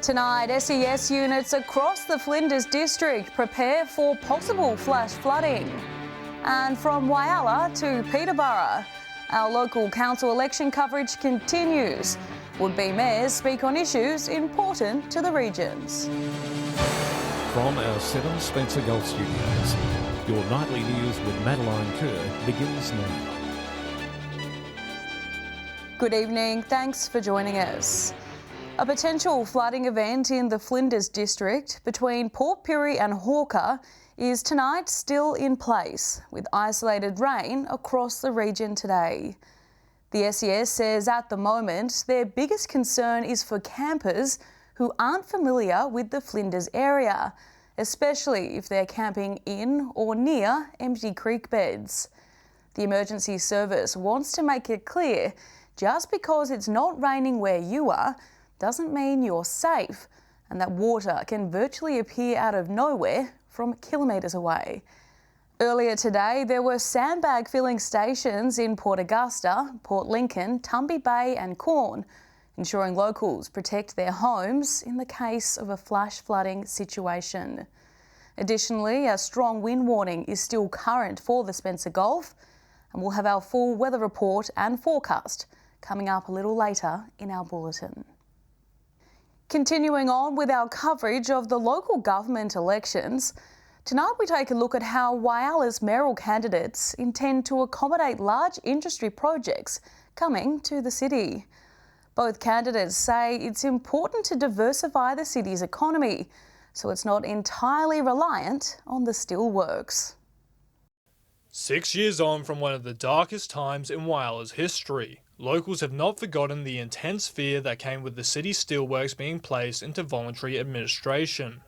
Tonight, SES units across the Flinders district prepare for possible flash flooding. And from Whyalla to Peterborough, our local council election coverage continues. Would-be mayors speak on issues important to the regions. From our 7 Spencer Golf Studios, your nightly news with Madeline Kerr begins now. Good evening, thanks for joining us. A potential flooding event in the Flinders district between Port Pirie and Hawker is tonight still in place, with isolated rain across the region today. The SES says at the moment their biggest concern is for campers who aren't familiar with the Flinders area, especially if they're camping in or near empty creek beds. The emergency service wants to make it clear just because it's not raining where you are doesn't mean you're safe, and that water can virtually appear out of nowhere from kilometres away. Earlier today, there were sandbag filling stations in Port Augusta, Port Lincoln, Tumby Bay and Corn, ensuring locals protect their homes in the case of a flash flooding situation. Additionally, a strong wind warning is still current for the Spencer Gulf, and we'll have our full weather report and forecast coming up a little later in our bulletin. Continuing on with our coverage of the local government elections, tonight we take a look at how Whyalla's mayoral candidates intend to accommodate large industry projects coming to the city. Both candidates say it's important to diversify the city's economy so it's not entirely reliant on the steelworks. 6 years on from one of the darkest times in Whyalla's history, locals have not forgotten the intense fear that came with the city's steelworks being placed into voluntary administration.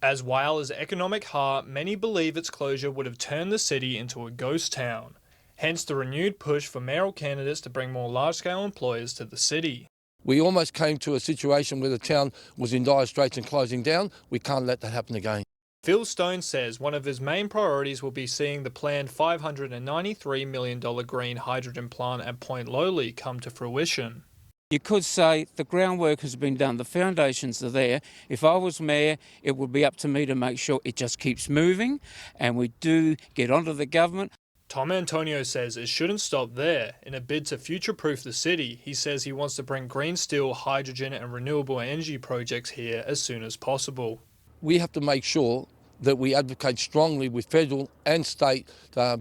As Whyalla's economic heart, many believe its closure would have turned the city into a ghost town. Hence the renewed push for mayoral candidates to bring more large-scale employers to the city. We almost came to a situation where the town was in dire straits and closing down. We can't let that happen again. Phil Stone says one of his main priorities will be seeing the planned $593 million green hydrogen plant at Point Lowly come to fruition. You could say the groundwork has been done, the foundations are there. If I was mayor, it would be up to me to make sure it just keeps moving and we do get onto the government. Tom Antonio says it shouldn't stop there. In a bid to future-proof the city, he says he wants to bring green steel, hydrogen and renewable energy projects here as soon as possible. We have to make sure that we advocate strongly with federal and state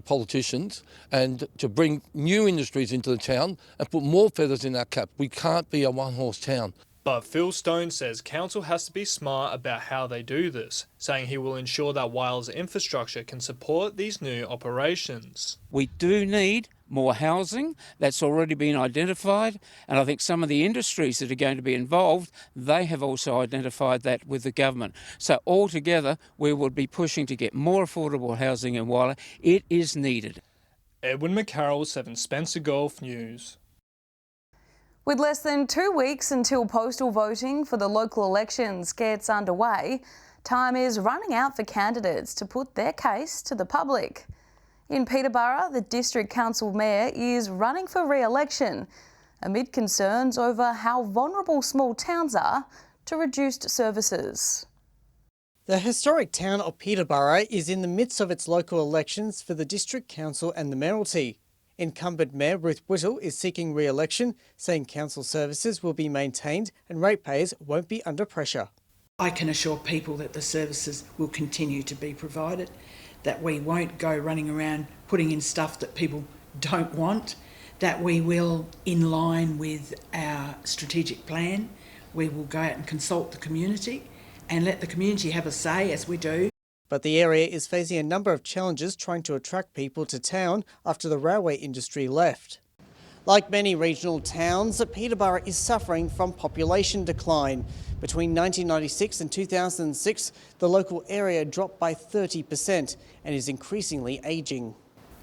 politicians and to bring new industries into the town and put more feathers in our cap. We can't be a one-horse town. But Phil Stone says council has to be smart about how they do this, saying he will ensure that Whyalla's infrastructure can support these new operations. We do need more housing. That's already been identified, and I think some of the industries that are going to be involved, they have also identified that with the government. So altogether, we would be pushing to get more affordable housing in Whyalla. It is needed. Edwin McCarroll, 7 Spencer Golf News. With less than 2 weeks until postal voting for the local elections gets underway, time is running out for candidates to put their case to the public. In Peterborough, the District Council Mayor is running for re-election amid concerns over how vulnerable small towns are to reduced services. The historic town of Peterborough is in the midst of its local elections for the District Council and the Mayoralty. Incumbent Mayor Ruth Whittle is seeking re-election, saying council services will be maintained and ratepayers won't be under pressure. I can assure people that the services will continue to be provided, that we won't go running around putting in stuff that people don't want, that we will, in line with our strategic plan, we will go out and consult the community and let the community have a say, as we do. But the area is facing a number of challenges trying to attract people to town after the railway industry left. Like many regional towns, Peterborough is suffering from population decline. Between 1996 and 2006, the local area dropped by 30% and is increasingly ageing.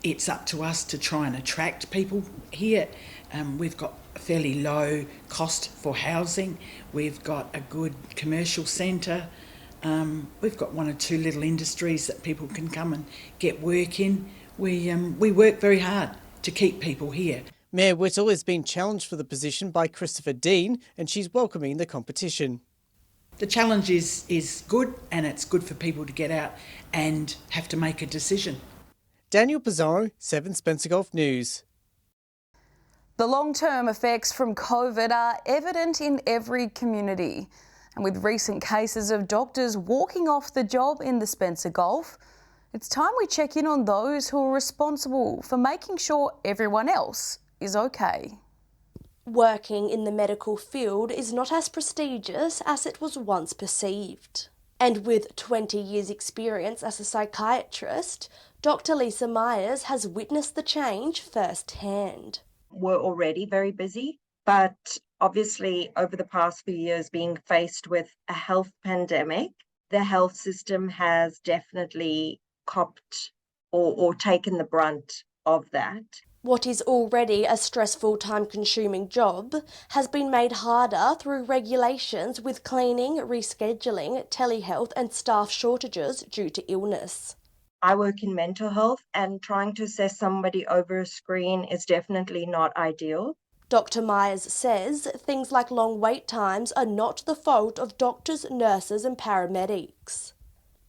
It's up to us to try and attract people here. We've got a fairly low cost for housing. We've got a good commercial centre. We've got 1 or 2 little industries that people can come and get work in. We work very hard to keep people here. Mayor Whittle has been challenged for the position by Christopher Dean, and she's welcoming the competition. The challenge is good, and it's good for people to get out and have to make a decision. Daniel Pizarro, 7 Spencer Gulf News. The long-term effects from COVID are evident in every community. And with recent cases of doctors walking off the job in the Spencer Gulf, it's time we check in on those who are responsible for making sure everyone else is okay. Working in the medical field is not as prestigious as it was once perceived. And with 20 years' experience as a psychiatrist, Dr. Lisa Myers has witnessed the change firsthand. We're already very busy, but obviously over the past few years being faced with a health pandemic, the health system has definitely copped or taken the brunt of that. What is already a stressful, time-consuming job has been made harder through regulations with cleaning, rescheduling, telehealth and staff shortages due to illness. I work in mental health, and trying to assess somebody over a screen is definitely not ideal. Dr. Myers says things like long wait times are not the fault of doctors, nurses and paramedics,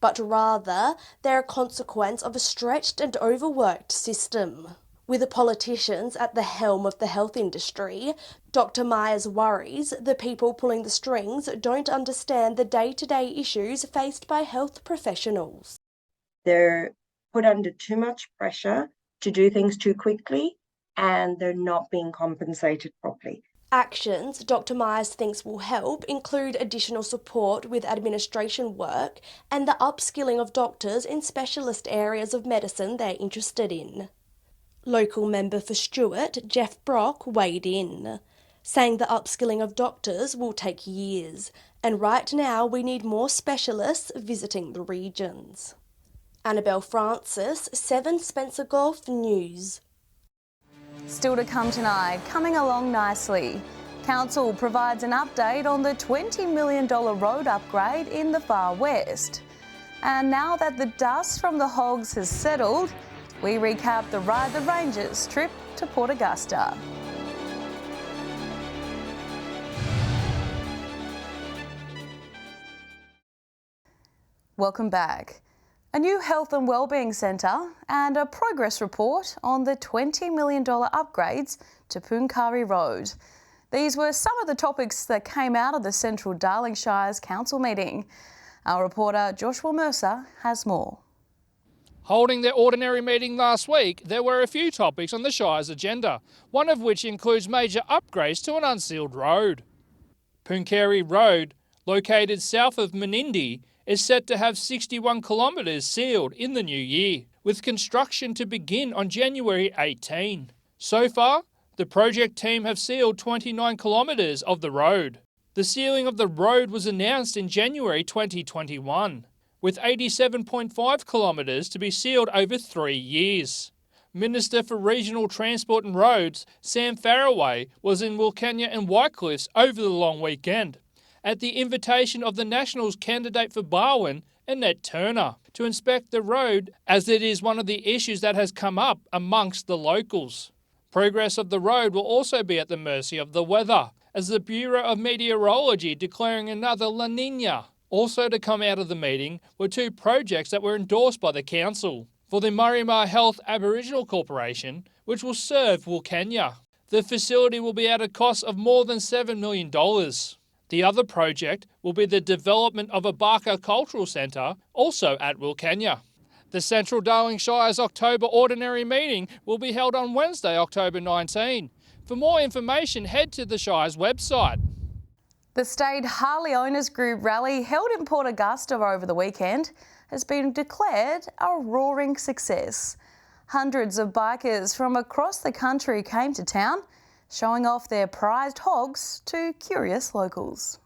but rather they're a consequence of a stretched and overworked system. With the politicians at the helm of the health industry, Dr. Myers worries the people pulling the strings don't understand the day-to-day issues faced by health professionals. They're put under too much pressure to do things too quickly, and they're not being compensated properly. Actions Dr. Myers thinks will help include additional support with administration work and the upskilling of doctors in specialist areas of medicine they're interested in. Local member for Stewart, Jeff Brock, weighed in, saying the upskilling of doctors will take years, and right now we need more specialists visiting the regions. Annabelle Francis, 7 Spencer Gulf News. Still to come tonight, coming along nicely. Council provides an update on the $20 million road upgrade in the Far West. And now that the dust from the hogs has settled, we recap the Ride the Rangers trip to Port Augusta. Welcome back. A new health and wellbeing centre and a progress report on the $20 million upgrades to Poonkari Road. These were some of the topics that came out of the Central Darling Shire's council meeting. Our reporter Joshua Mercer has more. Holding their ordinary meeting last week, there were a few topics on the Shire's agenda, one of which includes major upgrades to an unsealed road. Poonkari Road, located south of Menindee, is set to have 61 kilometres sealed in the new year, with construction to begin on January 18. So far, the project team have sealed 29 kilometres of the road. The sealing of the road was announced in January 2021, with 87.5 kilometres to be sealed over 3 years. Minister for Regional Transport and Roads, Sam Farraway, was in Wilcannia and Whitecliffs over the long weekend, at the invitation of the Nationals candidate for Barwon, Annette Turner, to inspect the road as it is one of the issues that has come up amongst the locals. Progress of the road will also be at the mercy of the weather, as the Bureau of Meteorology declaring another La Niña. Also to come out of the meeting were 2 projects that were endorsed by the council. For the Murray-Mar Health Aboriginal Corporation, which will serve Wilcannia. The facility will be at a cost of more than $7 million. The other project will be the development of a Barker Cultural Centre, also at Wilcannia. The Central Darling Shire's October Ordinary Meeting will be held on Wednesday, October 19. For more information, head to the Shire's website. The State Harley Owners Group rally held in Port Augusta over the weekend has been declared a roaring success. Hundreds of bikers from across the country came to town, showing off their prized hogs to curious locals.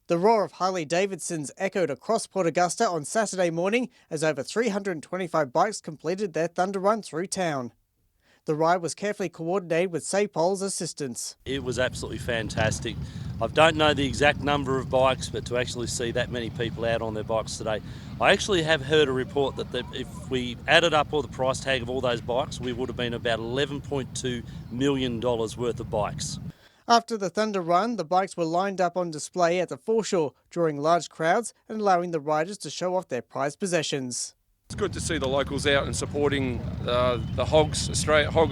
The roar of Harley-Davidsons echoed across Port Augusta on Saturday morning as over 325 bikes completed their Thunder Run through town. The ride was carefully coordinated with SAPOL's assistance. It was absolutely fantastic. I don't know the exact number of bikes, but to actually see that many people out on their bikes today. I actually have heard a report that if we added up all the price tag of all those bikes, we would have been about $11.2 million worth of bikes. After the Thunder Run, the bikes were lined up on display at the foreshore, drawing large crowds and allowing the riders to show off their prized possessions. It's good to see the locals out and supporting the Hog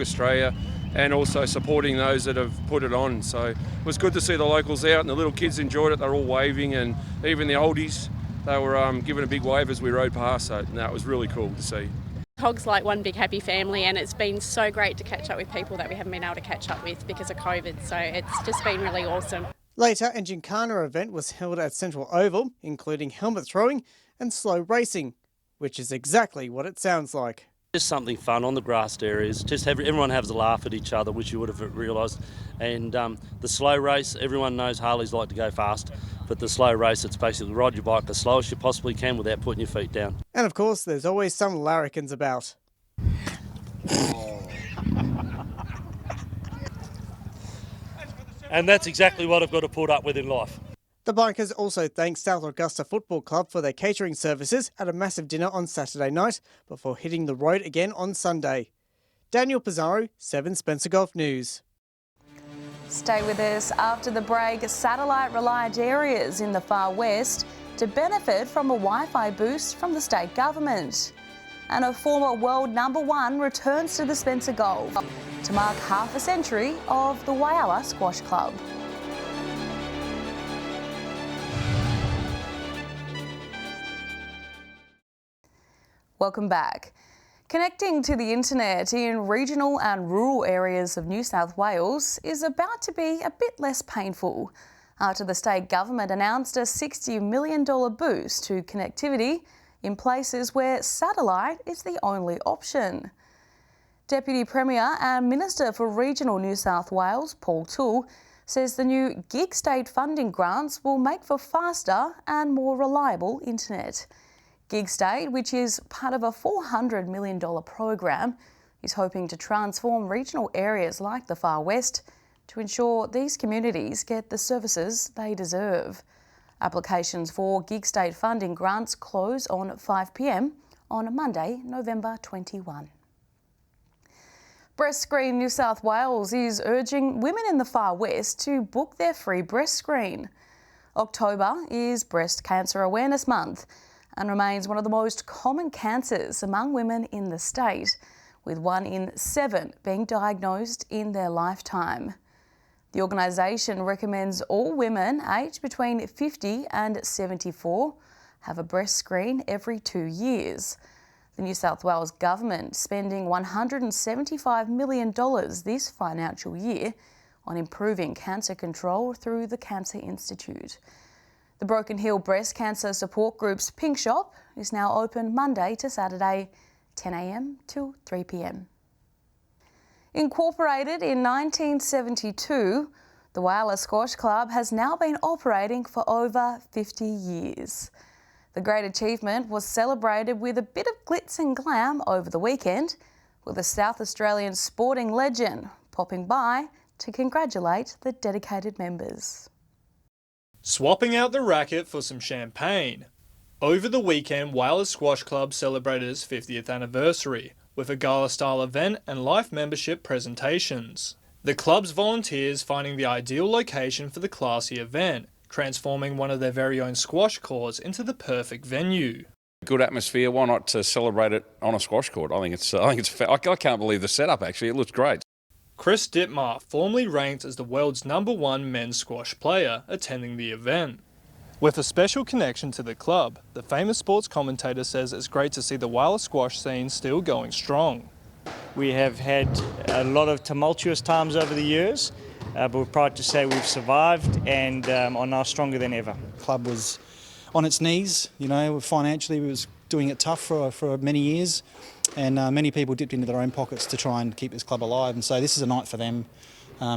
Australia, and also supporting those that have put it on. So it was good to see the locals out, and the little kids enjoyed it. They're all waving, and even the oldies, they were giving a big wave as we rode past. So that was really cool to see. Hog's like one big happy family, and it's been so great to catch up with people that we haven't been able to catch up with because of COVID, so it's just been really awesome. Later, a Gincana event was held at Central Oval, including helmet throwing and slow racing, which is exactly what it sounds like. Just something fun on the grassed areas, just everyone has a laugh at each other, which you would have realised. And the slow race, everyone knows Harleys like to go fast, but the slow race, it's basically ride your bike as slow as you possibly can without putting your feet down. And of course, there's always some larrikins about. And that's exactly what I've got to put up with in life. The bikers also thanked South Augusta Football Club for their catering services at a massive dinner on Saturday night before hitting the road again on Sunday. Daniel Pizarro, 7 Spencer Golf News. Stay with us after the break. Satellite-reliant areas in the far west to benefit from a Wi-Fi boost from the state government. And a former world #1 returns to the Spencer Golf to mark half a century of the Whyalla Squash Club. Welcome back. Connecting to the internet in regional and rural areas of New South Wales is about to be a bit less painful after the state government announced a $60 million boost to connectivity in places where satellite is the only option. Deputy Premier and Minister for Regional New South Wales, Paul Toole, says the new gig state funding grants will make for faster and more reliable internet. Gig State, which is part of a $400 million program, is hoping to transform regional areas like the Far West to ensure these communities get the services they deserve. Applications for Gig State funding grants close on 5 p.m. on Monday, November 21. Breast Screen New South Wales is urging women in the Far West to book their free breast screen. October is Breast Cancer Awareness Month and remains one of the most common cancers among women in the state, with 1 in 7 being diagnosed in their lifetime. The organisation recommends all women aged between 50 and 74 have a breast screen every 2 years. The New South Wales government spending $175 million this financial year on improving cancer control through the Cancer Institute. The Broken Hill Breast Cancer Support Group's Pink Shop is now open Monday to Saturday, 10 a.m. till 3 p.m. Incorporated in 1972, the Whyalla Squash Club has now been operating for over 50 years. The great achievement was celebrated with a bit of glitz and glam over the weekend, with a South Australian sporting legend popping by to congratulate the dedicated members. Swapping out the racket for some champagne. Over the weekend, Whyalla Squash Club celebrated its 50th anniversary with a gala-style event and live membership presentations. The club's volunteers finding the ideal location for the classy event, transforming one of their very own squash courts into the perfect venue. Good atmosphere. Why not celebrate it on a squash court? I think it's fair. I can't believe the setup. Actually, it looks great. Chris Dittmar, formerly ranked as the world's #1 men's squash player, attending the event. With a special connection to the club, the famous sports commentator says it's great to see the Whyalla squash scene still going strong. We have had a lot of tumultuous times over the years, but we're proud to say we've survived and are now stronger than ever. The club was on its knees, financially it was doing it tough for many years, and many people dipped into their own pockets to try and keep this club alive, and so this is a night for them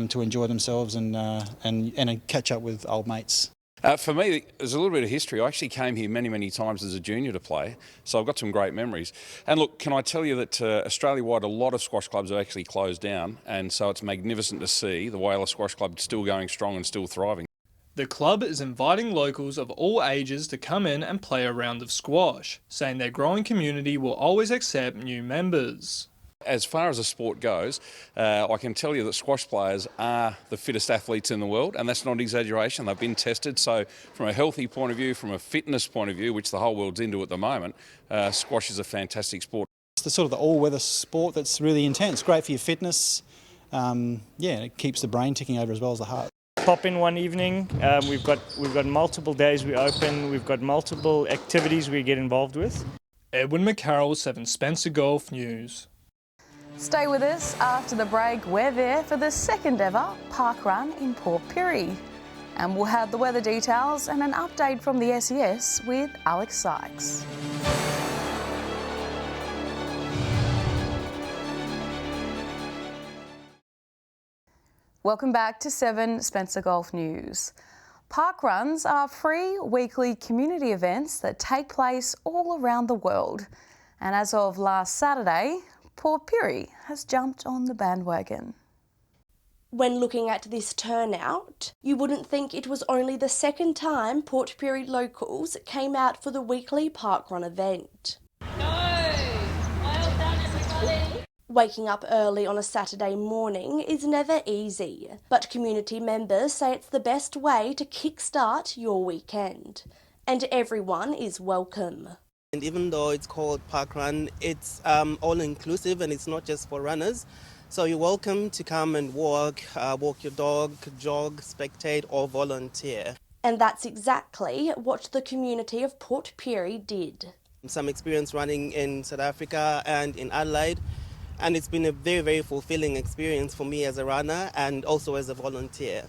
to enjoy themselves and catch up with old mates. For me, there's a little bit of history. I actually came here many, many times as a junior to play, so I've got some great memories. And look, can I tell you that Australia-wide, a lot of squash clubs have actually closed down, and so it's magnificent to see the Whyalla Squash Club still going strong and still thriving. The club is inviting locals of all ages to come in and play a round of squash, saying their growing community will always accept new members. as far as the sport goes, I can tell you that squash players are the fittest athletes in the world, and that's not an exaggeration. They've been tested. So from a healthy point of view, from a fitness point of view, which the whole world's into at the moment, squash is a fantastic sport. It's the sort of the all-weather sport that's really intense, great for your fitness. It keeps the brain ticking over as well as the heart. Pop in one evening. We've got multiple days we open. We've got multiple activities we get involved with. Edwin McCarroll, 7 Spencer Golf News. Stay with us. After the break, we're there for the second ever park run in Port Pirie. And we'll have the weather details and an update from the SES with Alex Sykes. Welcome back to 7 Spencer Golf News. Park runs are free weekly community events that take place all around the world. And as of last Saturday, Port Pirie has jumped on the bandwagon. When looking at this turnout, you wouldn't think it was only the second time Port Pirie locals came out for the weekly park run event. Waking up early on a Saturday morning is never easy, but community members say it's the best way to kickstart your weekend. And everyone is welcome. And even though it's called Park Run, it's all-inclusive and it's not just for runners. So you're welcome to come and walk your dog, jog, spectate or volunteer. And that's exactly what the community of Port Pirie did. Some experience running in South Africa and in Adelaide. And it's been a very, very fulfilling experience for me as a runner and also as a volunteer.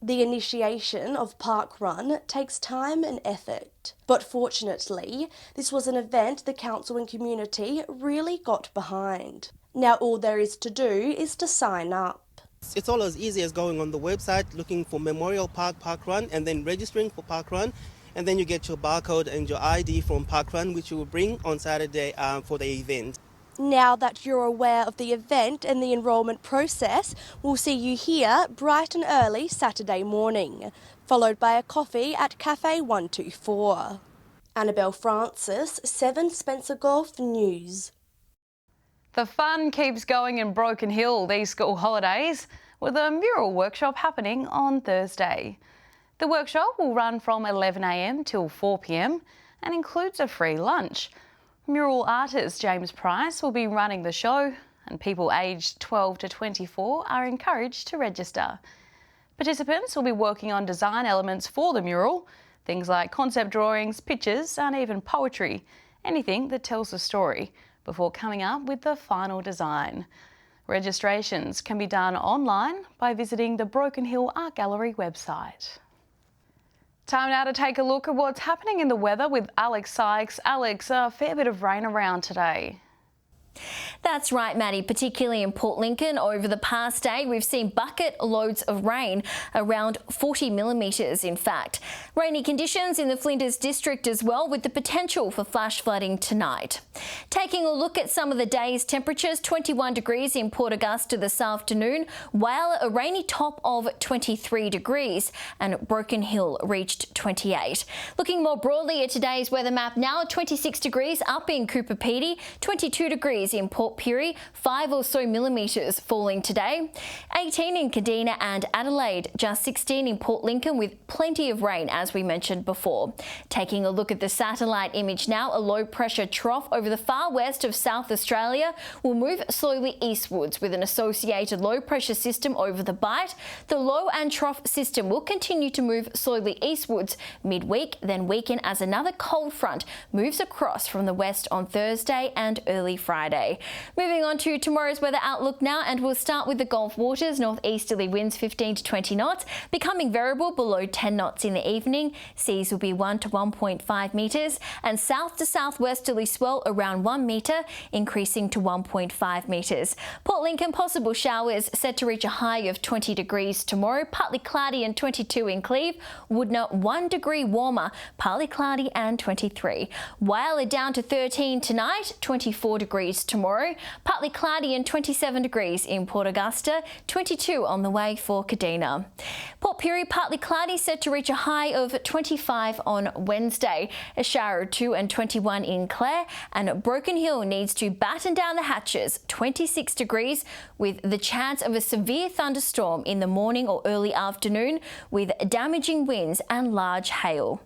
The initiation of Park Run takes time and effort. But fortunately, this was an event the council and community really got behind. Now all there is to do is to sign up. It's all as easy as going on the website, looking for Memorial Park Park Run and then registering for Park Run. And then you get your barcode and your ID from Park Run, which you will bring on Saturday for the event. Now that you're aware of the event and the enrolment process, we'll see you here bright and early Saturday morning, followed by a coffee at Cafe 124. Annabelle Francis, 7 Spencer Golf News. The fun keeps going in Broken Hill these school holidays with a mural workshop happening on Thursday. The workshop will run from 11 a.m. till 4 p.m. and includes a free lunch. Mural artist James Price will be running the show, and people aged 12 to 24 are encouraged to register. Participants will be working on design elements for the mural, things like concept drawings, pictures and even poetry, anything that tells a story, before coming up with the final design. Registrations can be done online by visiting the Broken Hill Art Gallery website. Time now to take a look at what's happening in the weather with Alex Sykes. Alex, a fair bit of rain around today. That's right, Maddie, particularly in Port Lincoln. Over the past day, we've seen bucket loads of rain, around 40 millimetres in fact. Rainy conditions in the Flinders district as well, with the potential for flash flooding tonight. Taking a look at some of the day's temperatures, 21 degrees in Port Augusta this afternoon, while a rainy top of 23 degrees and Broken Hill reached 28. Looking more broadly at today's weather map now, 26 degrees up in Cooper Pedy, 22 degrees in Port Pirie, 5 or so millimetres falling today, 18 in Kadina and Adelaide, just 16 in Port Lincoln with plenty of rain as we mentioned before. Taking a look at the satellite image now, a low pressure trough over the far west of South Australia will move slowly eastwards with an associated low pressure system over the Bight. The low and trough system will continue to move slowly eastwards midweek, then weaken as another cold front moves across from the west on Thursday and early Friday. Moving on to tomorrow's weather outlook now, and we'll start with the Gulf waters. Northeasterly winds 15 to 20 knots, becoming variable below 10 knots in the evening. Seas will be 1 to 1.5 metres, and south to southwesterly swell around 1 metre, increasing to 1.5 metres. Port Lincoln, possible showers set to reach a high of 20 degrees tomorrow, partly cloudy and 22 in Cleve. Woodner 1 degree warmer, partly cloudy and 23. Whyalla down to 13 tonight, 24 degrees degrees tomorrow. Partly cloudy and 27 degrees in Port Augusta, 22 on the way for Kadina. Port Pirie, partly cloudy, set to reach a high of 25 on Wednesday. A shower or two and 21 in Clare, and Broken Hill needs to batten down the hatches, 26 degrees, with the chance of a severe thunderstorm in the morning or early afternoon with damaging winds and large hail.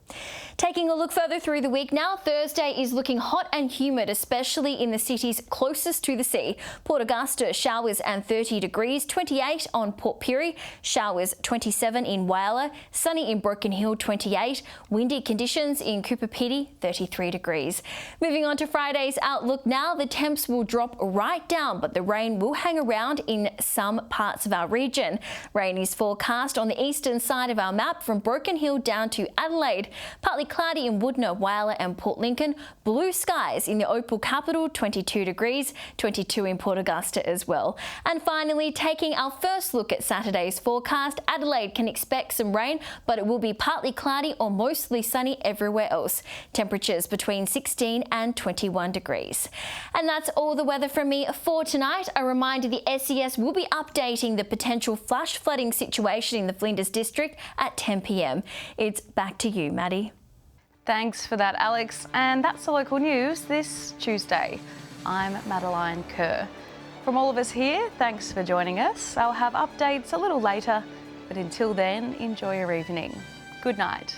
Taking a look further through the week now, Thursday is looking hot and humid, especially in the cities closest to the sea. Port Augusta, showers and 30 degrees, 28 on Port Pirie, showers 27 in Whyalla, sunny in Broken Hill 28, windy conditions in Cooper Pedy 33 degrees. Moving on to Friday's outlook now, the temps will drop right down, but the rain will hang around in some parts of our region. Rain is forecast on the eastern side of our map from Broken Hill down to Adelaide. Partly cloudy in Woodner, Whyalla and Port Lincoln. Blue skies in the Opal capital, 22 degrees, 22 in Port Augusta as well. And finally, taking our first look at Saturday's forecast, Adelaide can expect some rain, but it will be partly cloudy or mostly sunny everywhere else. Temperatures between 16 and 21 degrees. And that's all the weather from me for tonight. A reminder, the SES will be updating the potential flash flooding situation in the Flinders district at 10 p.m. It's back to you, Maddie. Thanks for that, Alex. And that's the local news this Tuesday. I'm Madeline Kerr. From all of us here, thanks for joining us. I'll have updates a little later, but until then, enjoy your evening. Good night.